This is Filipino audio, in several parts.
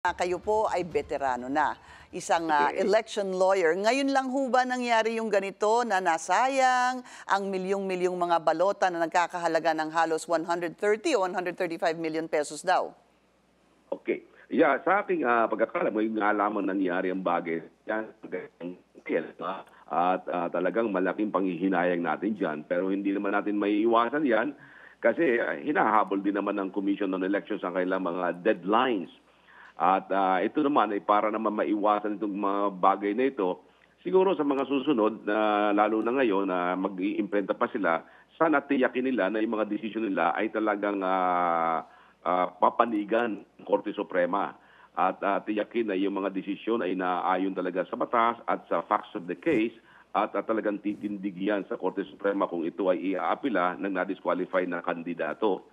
Kayo po ay veterano na, isang Okay. election lawyer. Ngayon lang ho ba nangyari yung ganito na nasayang ang milyong-milyong mga balota na nagkakahalaga ng halos 130 o 135 million pesos daw? Okay. Yeah, sa aking pagkakaalam, ngayon nga lamang nangyari ang bagay yan. At talagang malaking panghihinayang natin dyan. Pero hindi naman natin may iwasan yan kasi hinahabol din naman ng Commission on Elections ang kailang mga deadlines. At ito naman ay para naman maiwasan itong mga bagay na ito. Siguro sa mga susunod, lalo na ngayon na mag-iimprenta pa sila, sana tiyakin nila na yung mga desisyon nila ay talagang papanigan ng Korte Suprema. At tiyakin na yung mga desisyon ay naayon talaga sa batas at sa facts of the case at talagang titindig yan sa Korte Suprema kung ito ay iaapila ng na-disqualify na kandidato.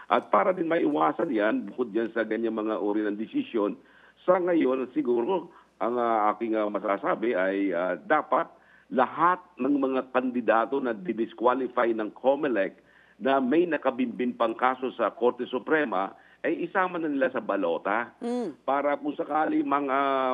At para din maiwasan yan, bukod yan sa ganyan mga uri ng desisyon, sa ngayon siguro ang aking masasabi ay dapat lahat ng mga kandidato na didisqualify ng COMELEC na may nakabimbing pang kaso sa Korte Suprema ay isama na nila sa balota para kung sakali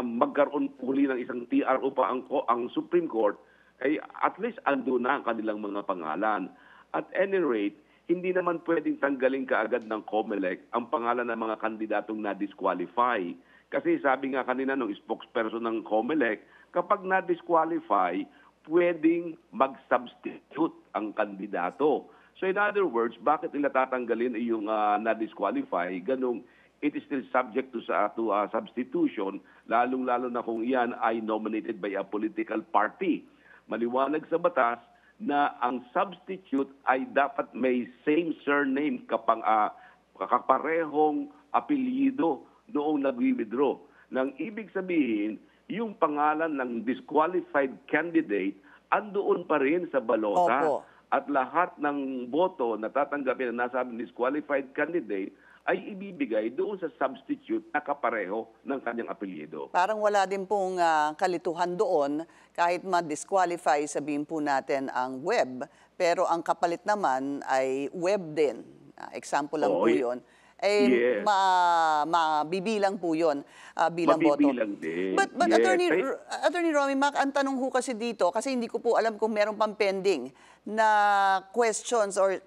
magkaroon uli ng isang TRO pa ang Supreme Court ay at least ando na ang kanilang mga pangalan. At any rate, hindi naman pwedeng tanggalin kaagad ng COMELEC ang pangalan ng mga kandidatong na-disqualify. Kasi sabi nga kanina ng spokesperson ng COMELEC, kapag na-disqualify, pwedeng mag-substitute ang kandidato. So in other words, bakit nila tatanggalin yung na-disqualify? Ganong it is still subject to substitution, lalong-lalo na kung iyan ay nominated by a political party. Maliwanag sa batas na ang substitute ay dapat may same surname kaparehong apelyido noong nag-withdraw. Nang ibig sabihin, yung pangalan ng disqualified candidate andoon pa rin sa balota. Opo. At lahat ng boto na tatanggapin na nasabing disqualified candidate ay ibibigay doon sa substitute na kapareho ng kanyang apelyido. Parang wala din pong kalituhan doon kahit ma-disqualify, sabihin po natin ang web, pero ang kapalit naman ay web din. Example lang po yun. Yes. Mabibilang po yun bilang boto. Mabibilang din. But Yes. Attorney Romy Mac, ang tanong ho kasi dito, kasi hindi ko po alam kung meron pang pending na questions or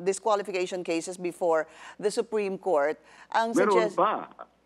disqualification cases before the Supreme Court.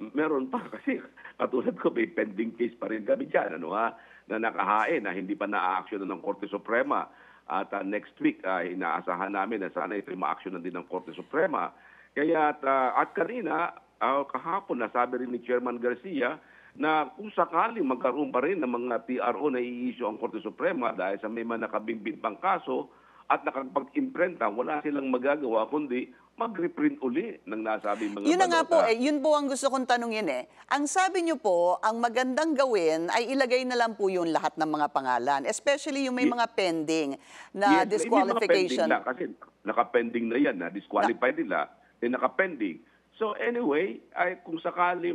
Meron pa kasi katulad ko may pending case pa rin kami dyan, na nakahain na hindi pa na-action ng Korte Suprema. At next week, inaasahan namin na sana ito ma-action din ng Korte Suprema. Kaya at kanina, kahapon nasabi rin ni Chairman Garcia na kung sakaling magkaroon pa rin ng mga TRO na i-issue ang Korte Suprema dahil sa may mga nakabimbing pang kaso at nakapag-imprenta, wala silang magagawa kundi mag-reprint uli ng nasabing mga Yun na nga po, balota. yun po ang gusto kong tanungin eh. Ang sabi niyo po, ang magandang gawin ay ilagay na lang po yung lahat ng mga pangalan, especially yung may mga pending na Yes, disqualification. hindi mga pending lang kasi nakapending na yan, na-disqualified nila, nakapending. So anyway, ay kung sakali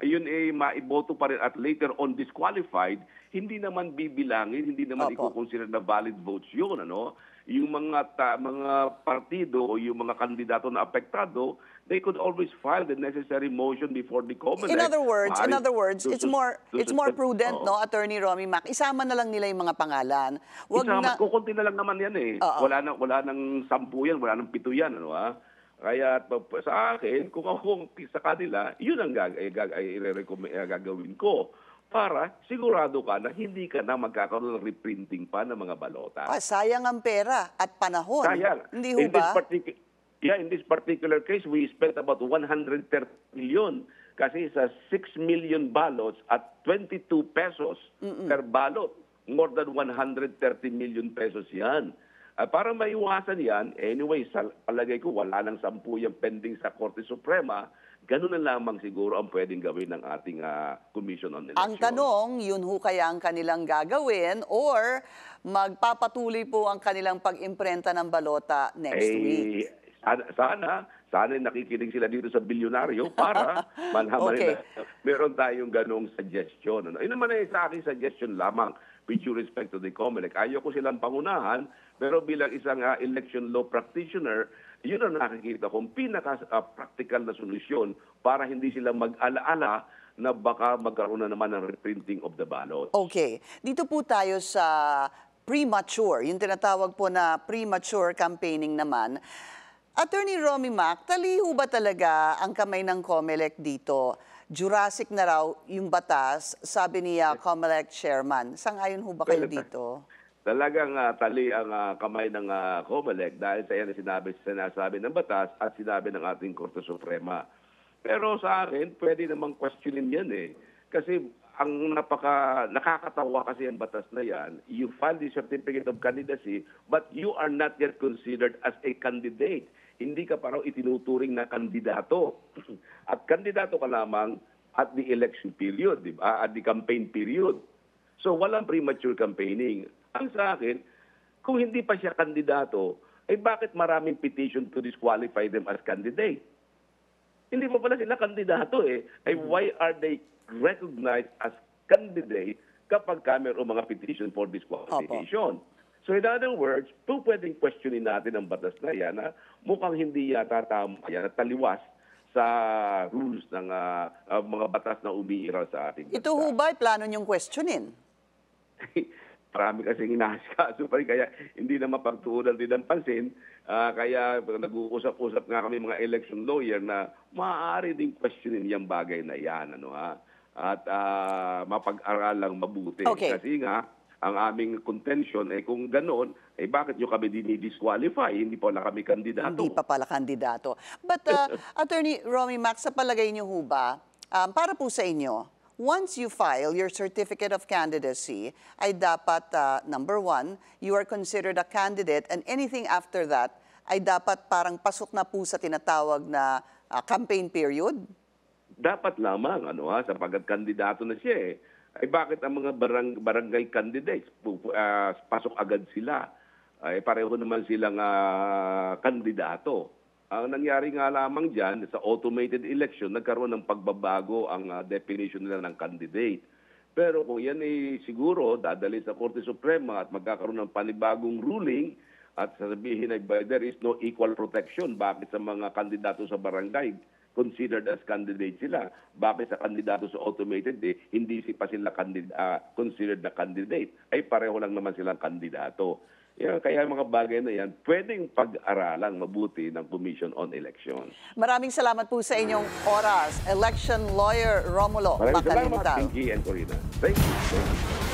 yun ay maiboto pa rin at later on disqualified, hindi naman bibilangin, hindi naman Opo. i-consider na valid votes yun, Yung mga partido o yung mga kandidato na apektado, they could always file the necessary motion before the COMELEC. In other words, it's more prudent, no, Attorney Romy Mac, isama na lang nila yung mga pangalan. Kukunti na lang naman yan eh. Oo. Wala nang 10 yan, wala nang 7 yan, Kaya sa akin, kung sa kanila, yun ang gagawin ko para sigurado ka na hindi ka na magkakaroon ng reprinting pa ng mga balota. Sayang ang pera at panahon. Sayang. Hindi ho ba? In this particular case, we spent about 130 million kasi sa 6 million ballots at 22 pesos per ballot. More than 130 million pesos yan. Para maiwasan yan, anyway, sa palagay ko wala nang 10 yung pending sa Korte Suprema, ganun na lamang siguro ang pwedeng gawin ng ating Commission on Elections. Ang tanong, yun ho kaya ang kanilang gagawin or magpapatuloy po ang kanilang pag-imprenta ng balota next week? Sana nakikinig sila dito sa bilyonaryo para malaman nila meron tayong ganong suggestion. Yun naman ay sa aking suggestion lamang with due respect to the COMELEC. Ayoko silang pangunahan, pero bilang isang election law practitioner, yun ang nakikita kong pinaka-practical na solusyon para hindi sila mag-alaala na baka magkaroon na naman ng reprinting of the ballot. Okay. Dito po tayo sa premature, yung tinatawag po na premature campaigning naman. Attorney Romy Mac, taliho ba talaga ang kamay ng COMELEC dito? Jurassic na raw yung batas, sabi ni COMELEC chairman. Sang-ayon ho ba kayo dito? Talagang tali ang kamay ng COMELEC dahil sa yan sinasabi ng batas at sinabi ng ating Korte Suprema. Pero sa akin, pwede namang questionin yan eh. Kasi ang nakakatawa kasi ang batas na yan, you file the certificate of candidacy, but you are not yet considered as a candidate. Hindi ka parang itinuturing na kandidato. At kandidato ka lamang at the election period, di ba? At the campaign period. So walang premature campaigning. Ang sa akin, kung hindi pa siya kandidato, ay bakit maraming petition to disqualify them as candidate? Hindi pa pala sila kandidato eh. Ay why are they recognized as candidate kapag mayroong mga petition for disqualification? Opo. So in other words, pwedeng questionin natin ang batas na yan na mukhang hindi yata tama yan at taliwas sa rules ng mga batas na umiiral sa ating bansa. Ito ho ba, plano niyong questionin? Marami kasing inaaskaso pa rin, kaya hindi na mapagtuunan din ng pansin. Kaya nag-uusap-usap nga kami mga election lawyer na maaari din questionin yung bagay na yan. At mapag-aralang mabuti. Okay. Kasi nga, ang aming contention ay kung ganoon, bakit nyo kami dinidisqualify? Hindi pa kami kandidato. Hindi pa pala kandidato. But Attorney Romy Mac, sa palagay niyo ho ba, para po sa inyo, once you file your certificate of candidacy, ay dapat, number one, you are considered a candidate and anything after that ay dapat parang pasok na po sa tinatawag na campaign period? Dapat lamang, sapagkat kandidato na siya eh. Ay bakit ang mga barangay candidates, pasok agad sila? Ay pareho naman silang kandidato. Ang nangyari nga lamang dyan, sa automated election, nagkaroon ng pagbabago ang definition nila ng candidate. Pero kung yan ay siguro dadali sa Korte Suprema at magkakaroon ng panibagong ruling at sasabihin ay there is no equal protection, bakit sa mga kandidato sa barangay considered as candidate sila? Bakit sa kandidato sa automated hindi pa sila considered na candidate? Ay pareho lang naman silang kandidato. Kaya mga bagay na yan, pwedeng pag-aralang mabuti ng Commission on Elections. Maraming salamat po sa inyong oras. Election Lawyer Romulo Maraming salamat, Macalimutal. Pinky and Corina. Thank you.